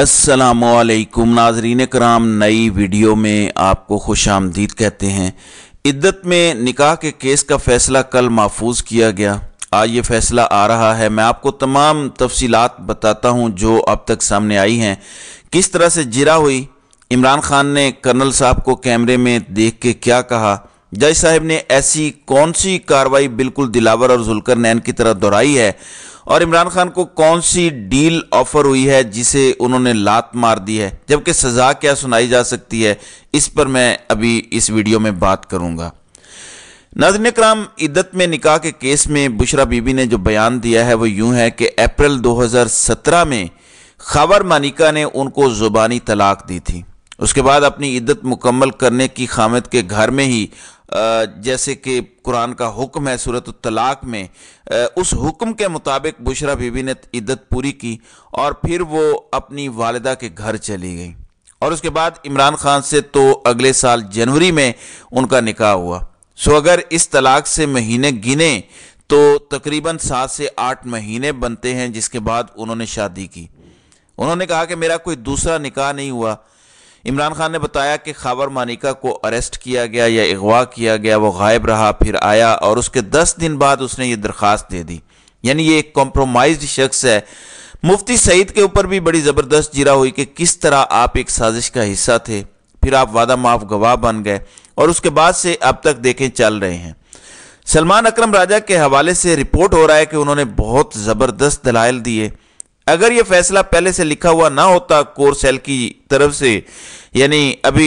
अस्सलामुअलैकुम नाज़रीन कराम, नई वीडियो में आपको खुश आमदीद कहते हैं। इद्दत में निकाह के केस का फ़ैसला कल महफूज किया गया। आज ये फ़ैसला आ रहा है। मैं आपको तमाम तफसीलात बताता हूँ जो अब तक सामने आई हैं। किस तरह से जिरा हुई, इमरान खान ने कर्नल साहब को कैमरे में देख के क्या कहा, जज साहब ने ऐसी कौन सी कार्रवाई बिल्कुल दिलावर और जुल्करनैन की तरह दोहराई है, और इमरान खान को कौन सी डील ऑफर हुई है जिसे उन्होंने लात मार दी है, जबकि सज़ा क्या सुनाई जा सकती है, इस पर मैं अभी इस वीडियो में बात करूंगा। नाज़रीन कराम, इद्दत में निकाह के केस में बुशरा बीबी ने जो बयान दिया है वो यूं है कि अप्रैल 2017 में खबर मानिका ने उनको ज़ुबानी तलाक दी थी। उसके बाद अपनी इद्दत मुकम्मल करने की खामद के घर में ही जैसे कि कुरान का हुक्म है सूरत तलाक में, उस हुक्म के मुताबिक बुशरा बीबी ने इद्दत पूरी की और फिर वो अपनी वालिदा के घर चली गई। और उसके बाद इमरान खान से तो अगले साल जनवरी में उनका निकाह हुआ। सो अगर इस तलाक से महीने गिने तो तकरीबन 7 से 8 महीने बनते हैं जिसके बाद उन्होंने शादी की। उन्होंने कहा कि मेरा कोई दूसरा निकाह नहीं हुआ। इमरान खान ने बताया कि खबर मानिका को अरेस्ट किया गया या अगवा किया गया, वो गायब रहा, फिर आया और उसके 10 दिन बाद उसने ये दरख्वास्त दे दी। यानी ये एक कॉम्प्रोमाइज्ड शख्स है। मुफ्ती सईद के ऊपर भी बड़ी ज़बरदस्त जिरा हुई कि किस तरह आप एक साजिश का हिस्सा थे, फिर आप वादा माफ गवाह बन गए और उसके बाद से अब तक देखें चल रहे हैं। सलमान अकरम राजा के हवाले से रिपोर्ट हो रहा है कि उन्होंने बहुत ज़बरदस्त दलाइल दिए। अगर ये फैसला पहले से लिखा हुआ ना होता कोर सेल की तरफ से, यानी अभी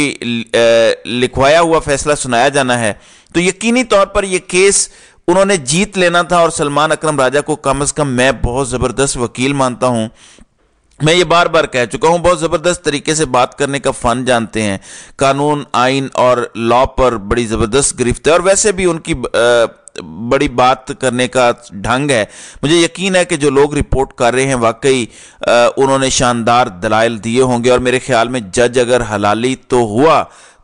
लिखवाया हुआ फैसला सुनाया जाना है, तो यकीनी तौर पर यह केस उन्होंने जीत लेना था। और सलमान अकरम राजा को कम से कम मैं बहुत ज़बरदस्त वकील मानता हूँ। मैं ये बार बार कह चुका हूँ, बहुत ज़बरदस्त तरीके से बात करने का फ़न जानते हैं, कानून आइन और लॉ पर बड़ी ज़बरदस्त गिरफ्त है और वैसे भी उनकी बड़ी बात करने का ढंग है। मुझे यकीन है कि जो लोग रिपोर्ट कर रहे हैं वाकई उन्होंने शानदार दलाइल दिए होंगे और मेरे ख्याल में जज अगर हलाली तो हुआ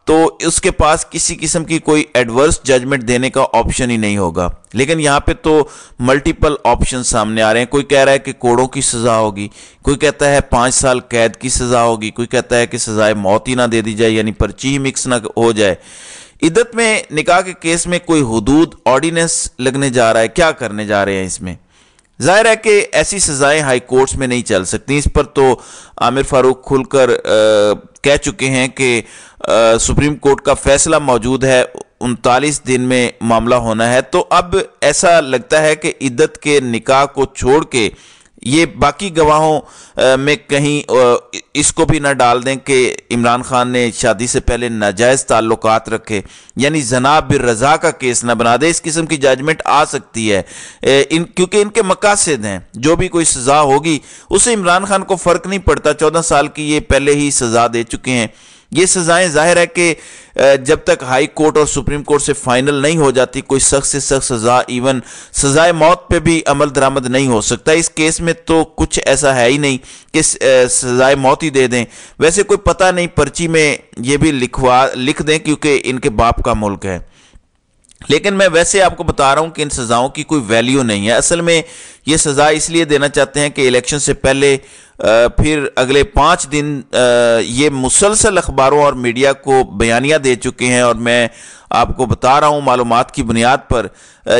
तो उसके पास किसी किस्म की कोई एडवर्स जजमेंट देने का ऑप्शन ही नहीं होगा। लेकिन यहाँ पे तो मल्टीपल ऑप्शन सामने आ रहे हैं। कोई कह रहा है कि कोड़ों की सज़ा होगी, कोई कहता है 5 साल कैद की सज़ा होगी, कोई कहता है कि सज़ाए मौत ही ना दे दी जाए, यानी पर्ची ही मिक्स ना हो जाए। इद्दत में निकाह के केस में कोई हुदूद ऑर्डिनेंस लगने जा रहा है, क्या करने जा रहे हैं इसमें? जाहिर है कि ऐसी सज़ाएं हाई कोर्ट्स में नहीं चल सकती। इस पर तो आमिर फारूक खुलकर कह चुके हैं कि सुप्रीम कोर्ट का फैसला मौजूद है, 39 दिन में मामला होना है। तो अब ऐसा लगता है कि इद्दत के निकाह को छोड़ के ये बाकी गवाहों में कहीं इसको भी ना डाल दें कि इमरान खान ने शादी से पहले नाजायज़ ताल्लुकात रखे, यानी ज़नाब बिर रज़ा का केस ना बना दे। इस किस्म की जजमेंट आ सकती है क्योंकि इनके मकासद हैं। जो भी कोई सज़ा होगी उससे इमरान खान को फ़र्क नहीं पड़ता। 14 साल की ये पहले ही सज़ा दे चुके हैं। ये सज़ाएं जाहिर है कि जब तक हाई कोर्ट और सुप्रीम कोर्ट से फाइनल नहीं हो जाती कोई सख्त से सख्त सज़ा, इवन सज़ाए मौत पे भी अमल दरामद नहीं हो सकता। इस केस में तो कुछ ऐसा है ही नहीं कि सज़ाए मौत ही दे दें। वैसे कोई पता नहीं, पर्ची में ये भी लिख दें क्योंकि इनके बाप का मुल्क है। लेकिन मैं वैसे आपको बता रहा हूं कि इन सज़ाओं की कोई वैल्यू नहीं है। असल में ये सज़ा इसलिए देना चाहते हैं कि इलेक्शन से पहले फिर अगले 5 दिन ये मुसलसल अखबारों और मीडिया को बयानियाँ दे चुके हैं और मैं आपको बता रहा हूँ मालूमात की बुनियाद पर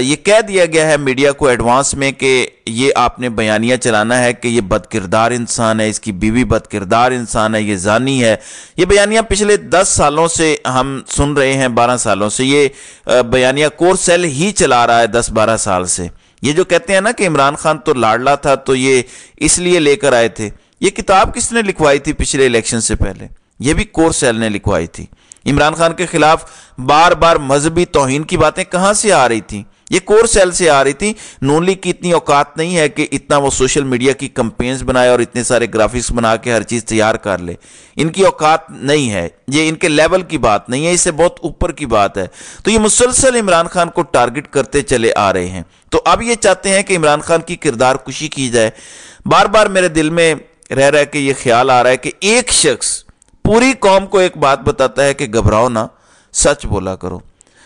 ये कह दिया गया है मीडिया को एडवांस में कि ये आपने बयानिया चलाना है कि ये बदकिरदार इंसान है, इसकी बीवी बदकिरदार इंसान है, ये जानी है। ये बयानिया पिछले 10 सालों से हम सुन रहे हैं, 12 सालों से ये बयानिया कोर सेल ही चला रहा है, 10-12 साल से। ये जो कहते हैं ना कि इमरान खान तो लाडला था तो ये इसलिए लेकर आए थे, ये किताब किसने लिखवाई थी पिछले इलेक्शन से पहले? ये भी कोर सेल ने लिखवाई थी। इमरान खान के खिलाफ बार बार मजहबी तौहीन की बातें कहां से आ रही थी? ये कोर सेल से आ रही थी। नून लीग की इतनी औकात नहीं है कि इतना वो सोशल मीडिया की कंपेन्स बनाए और इतने सारे ग्राफिक्स बना के हर चीज तैयार कर ले। इनकी औकात नहीं है, ये इनके लेवल की बात नहीं है, इससे बहुत ऊपर की बात है। तो ये मुसलसल इमरान खान को टारगेट करते चले आ रहे हैं। तो अब ये चाहते हैं कि इमरान खान की किरदार कुशी की जाए। बार बार मेरे दिल में रह रहा है कि ये ख्याल आ रहा है कि एक शख्स पूरी कौम को एक बात बताता है कि घबराओ ना, सच बोला करो,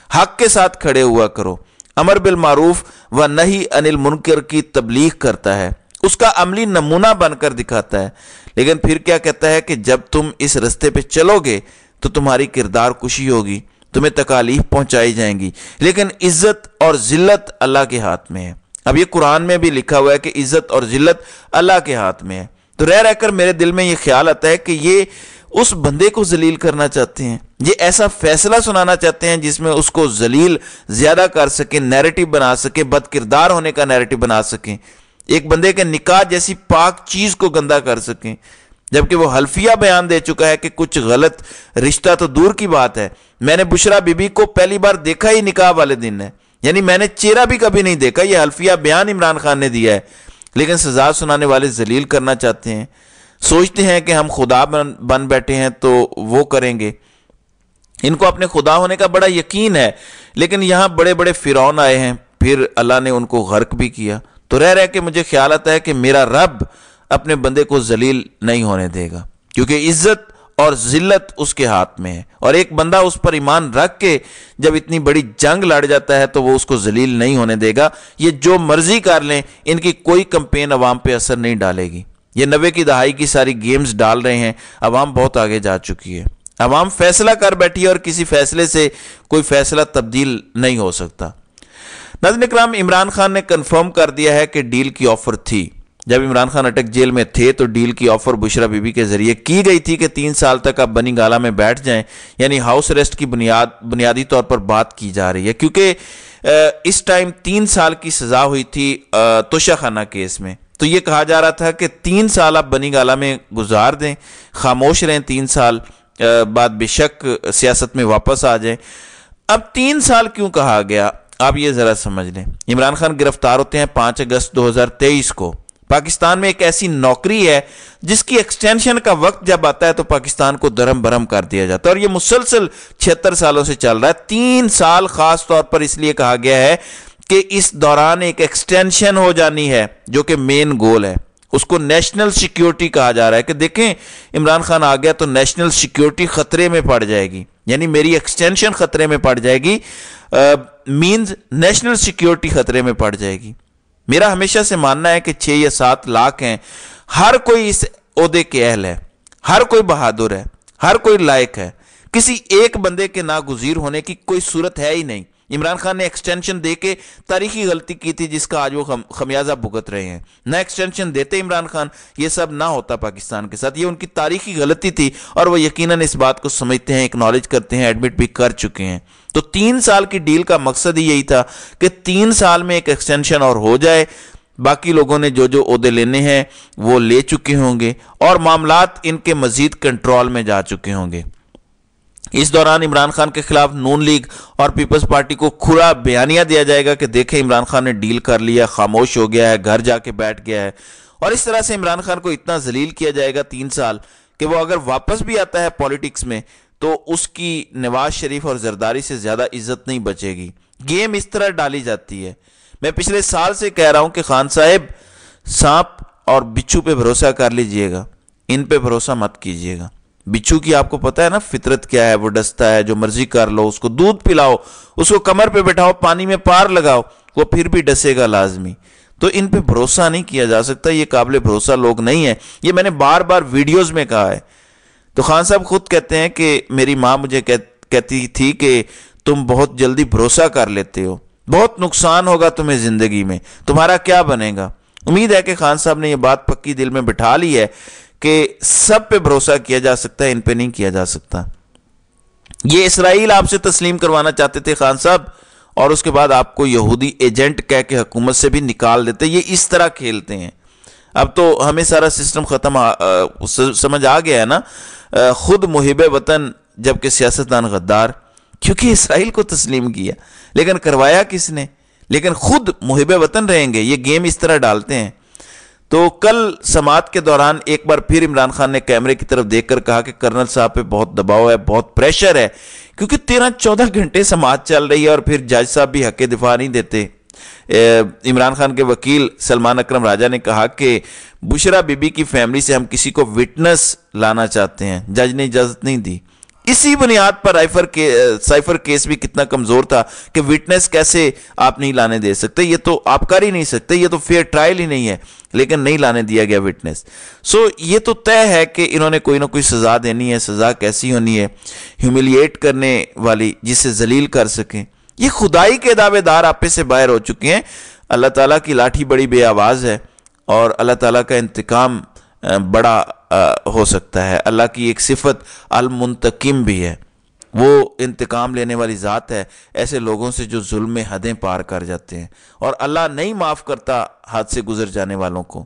हक के साथ खड़े हुआ करो, अमर बिल मारूफ व नही अनिल मुनकर की तबलीग करता है اس کا عملی نمونہ بن کر دکھاتا ہے، لیکن پھر کیا کہتا ہے کہ جب تم اس رستے پہ چلو گے تو تمہاری کردار کشی ہوگی، تمہیں تکالیف پہنچائی جائیں گی، لیکن عزت اور ذلت اللہ کے ہاتھ میں ہے۔ اب یہ قرآن میں بھی لکھا ہوا ہے کہ عزت اور ذلت اللہ کے ہاتھ میں ہے۔ تو رہ کر میرے دل میں یہ خیال آتا ہے کہ یہ اس بندے کو ذلیل کرنا چاہتے ہیں، یہ ایسا فیصلہ سنانا چاہتے ہیں جس میں اس کو ذلیل زیادہ کر سکیں، نیریٹو بنا سکیں، بد کردار ہونے کا نیریٹو بنا سکیں، ایک بندے کے نکاح جیسی پاک چیز کو گندا کر سکیں، جبکہ وہ حلفیہ بیان دے چکا ہے کہ کچھ غلط رشتہ تو دور کی بات ہے، میں نے بشرا بی بی کو پہلی بار دیکھا ہی نکاح والے دن ہے، یعنی میں نے چہرہ بھی کبھی نہیں دیکھا، یہ حلفیہ بیان عمران خان نے دیا ہے، لیکن سزا سنانے والے ذلیل کرنا چاہتے ہیں، سوچتے ہیں کہ ہم خدا بن بیٹھے ہیں تو وہ کریں گے، ان کو اپنے خدا ہونے کا بڑا یقین ہے، لیکن یہاں بڑے بڑے فرعون آئے ہیں، پھر اللہ نے ان کو غرق بھی کیا۔ تو رہ کے مجھے خیال آتا ہے کہ میرا رب اپنے بندے کو ذلیل نہیں ہونے دے گا، کیونکہ عزت اور ذلت اس کے ہاتھ میں ہے، اور ایک بندہ اس پر ایمان رکھ کے جب اتنی بڑی جنگ لڑ جاتا ہے تو وہ اس کو ذلیل نہیں ہونے دے گا۔ یہ جو مرضی کر لیں، ان کی کوئی کمپین عوام پہ اثر نہیں ڈالے گی۔ یہ 90 کی دہائی کی ساری گیمز ڈال رہے ہیں، عوام بہت آگے جا چکی ہے، عوام فیصلہ کر بیٹھی ہے اور کسی فیصلے سے کوئی فیصلہ تبدیل نہیں ہو سکتا۔ ناظرین اکرام، عمران خان نے کنفرم کر دیا ہے کہ ڈیل کی آفر تھی۔ جب عمران خان اٹک جیل میں تھے تو ڈیل کی آفر بشرا بی بی کے ذریعے کی گئی تھی کہ 3 سال تک آپ بنی گالہ میں بیٹھ جائیں، یعنی ہاؤس اریسٹ کی بنیادی طور پر بات کی جا رہی ہے، کیونکہ اس ٹائم 3 سال کی سزا ہوئی تھی توشہ خانہ کیس میں، تو یہ کہا جا رہا تھا کہ 3 سال آپ بنی گالہ میں گزار دیں، خاموش رہیں، 3 سال بعد بے شک سیاست میں واپس آ جائیں۔ اب 3 سال کیوں کہا گیا، آپ یہ ذرا سمجھ لیں۔ عمران خان گرفتار ہوتے ہیں 5 اگست 2023 کو۔ پاکستان میں ایک ایسی نوکری ہے جس کی ایکسٹینشن کا وقت جب آتا ہے تو پاکستان کو درہم برہم کر دیا جاتا ہے، اور یہ مسلسل 76 سالوں سے چل رہا ہے۔ 3 سال خاص طور پر اس لیے کہا گیا ہے کہ اس دوران ایک ایکسٹینشن ہو جانی ہے جو کہ مین گول ہے، اس کو نیشنل سیکیورٹی کہا جا رہا ہے کہ دیکھیں عمران خان آ گیا تو نیشنل سیکیورٹی خطرے میں پڑ جائے گی، یعنی میری ایکسٹینشن خطرے میں پڑ جائے گی، مینز نیشنل سیکیورٹی خطرے میں پڑ جائے گی۔ میرا ہمیشہ سے ماننا ہے کہ 6 یا 7 لاکھ ہیں، ہر کوئی اس عہدے کے اہل ہے، ہر کوئی بہادر ہے، ہر کوئی لائق ہے، کسی ایک بندے کے ناگزیر ہونے کی کوئی صورت ہے ہی نہیں۔ عمران خان نے ایکسٹینشن دے کے تاریخی غلطی کی تھی جس کا آج وہ خمیازہ بھگت رہے ہیں۔ نہ ایکسٹینشن دیتے عمران خان، یہ سب نہ ہوتا پاکستان کے ساتھ، یہ ان کی تاریخی غلطی تھی اور وہ یقیناً اس بات کو سمجھتے ہیں، اکنالج کرتے ہیں، ایڈمٹ بھی کر چکے ہیں۔ تو 3 سال کی ڈیل کا مقصد ہی یہی تھا کہ 3 سال میں ایک ایکسٹینشن اور ہو جائے، باقی لوگوں نے جو عہدے لینے ہیں وہ لے چکے ہوں گے اور معاملات ان کے مزید کنٹرول میں جا چکے ہوں گے۔ اس دوران عمران خان کے خلاف نون لیگ اور پیپلز پارٹی کو کھلا بیانیہ دیا جائے گا کہ دیکھیں عمران خان نے ڈیل کر لیا، خاموش ہو گیا ہے، گھر جا کے بیٹھ گیا ہے، اور اس طرح سے عمران خان کو اتنا ذلیل کیا جائے گا 3 سال کہ وہ اگر واپس بھی آتا ہے پولیٹکس میں تو اس کی نواز شریف اور زرداری سے زیادہ عزت نہیں بچے گی۔ گیم اس طرح ڈالی جاتی ہے۔ میں پچھلے سال سے کہہ رہا ہوں کہ خان صاحب سانپ اور بچھو پہ بھروسہ کر لیجئے گا، ان پہ بھروسہ مت کیجئے گا۔ بچھو کی آپ کو پتہ ہے نا فطرت کیا ہے، وہ ڈستا ہے، جو مرضی کر لو، اس کو دودھ پلاؤ، اس کو کمر پہ بٹھاؤ، پانی میں پار لگاؤ، وہ پھر بھی ڈسے گا لازمی۔ تو ان پہ بھروسہ نہیں کیا جا سکتا، یہ قابل بھروسہ لوگ نہیں ہیں، یہ میں نے بار بار ویڈیوز میں کہا ہے۔ تو خان صاحب خود کہتے ہیں کہ میری ماں مجھے کہتی تھی کہ تم بہت جلدی بھروسہ کر لیتے ہو، بہت نقصان ہوگا تمہیں زندگی میں، تمہارا کیا بنے گا۔ امید ہے کہ خان صاحب نے یہ بات پکی دل میں بٹھا لی ہے کہ سب پہ بھروسہ کیا جا سکتا ہے، ان پہ نہیں کیا جا سکتا۔ یہ اسرائیل آپ سے تسلیم کروانا چاہتے تھے خان صاحب، اور اس کے بعد آپ کو یہودی ایجنٹ کہہ کے حکومت سے بھی نکال دیتے۔ یہ اس طرح کھیلتے ہیں۔ اب تو ہمیں سارا سسٹم ختم سمجھ آ گیا ہے نا، خود محب وطن جبکہ سیاستدان غدار، کیونکہ اسرائیل کو تسلیم کیا، لیکن کروایا کس نے؟ لیکن خود محب وطن رہیں گے۔ یہ گیم اس طرح ڈالتے ہیں۔ تو کل سماعت کے دوران ایک بار پھر عمران خان نے کیمرے کی طرف دیکھ کر کہا کہ کرنل صاحب پہ بہت دباؤ ہے، بہت پریشر ہے، کیونکہ 13-14 گھنٹے سماعت چل رہی ہے اور پھر جج صاحب بھی حق دفاع نہیں دیتے۔ عمران خان کے وکیل سلمان اکرم راجہ نے کہا کہ بشرا بی بی کی فیملی سے ہم کسی کو وٹنس لانا چاہتے ہیں، جج نے اجازت نہیں دی۔ इसी बुनियाद पर साइफर केस भी कितना कमजोर था कि विटनेस कैसे आप नहीं लाने दे सकते, ये तो आप कर ही नहीं सकते, ये तो फेयर ट्रायल ही नहीं है, लेकिन नहीं लाने दिया गया विटनेस। सो ये तो तय है कि इन्होंने कोई ना कोई सजा देनी है। सजा कैसी होनी है? ह्यूमिलिएट करने वाली, जिससे जलील कर सकें। ये खुदाई के दावेदार आपे से बाहर हो चुके हैं। अल्लाह ताला की लाठी बड़ी बेआवाज है और अल्लाह ताला का इंतकाम बड़ा हो सकता है। अल्लाह की एक सिफत अल मुंतकिम भी है, वो इंतकाम लेने वाली ज़ात है ऐसे लोगों से जो जुल्म में हदें पार कर जाते हैं, और अल्लाह नहीं माफ़ करता हाथ से गुजर जाने वालों को।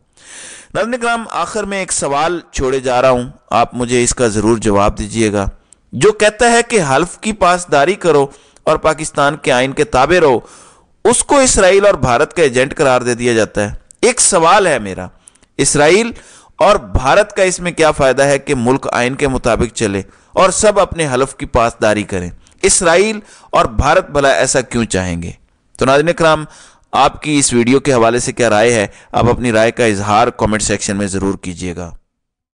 नाज़रीन किराम, आखिर में एक सवाल छोड़े जा रहा हूँ, आप मुझे इसका ज़रूर जवाब दीजिएगा। जो कहता है कि हल्फ की पासदारी करो और पाकिस्तान के आइन के ताबे रहो, उसको इसराइल और भारत का एजेंट करार दे दिया जाता है। एक सवाल है मेरा, इसराइल और भारत का इसमें क्या फायदा है कि मुल्क आइन के मुताबिक चले और सब अपने हल्फ की पासदारी करें? इसराइल और भारत भला ऐसा क्यों चाहेंगे? तो नाज़रीन इकराम, आपकी इस वीडियो के हवाले से क्या राय है? आप अपनी राय का इजहार कमेंट सेक्शन में ज़रूर कीजिएगा।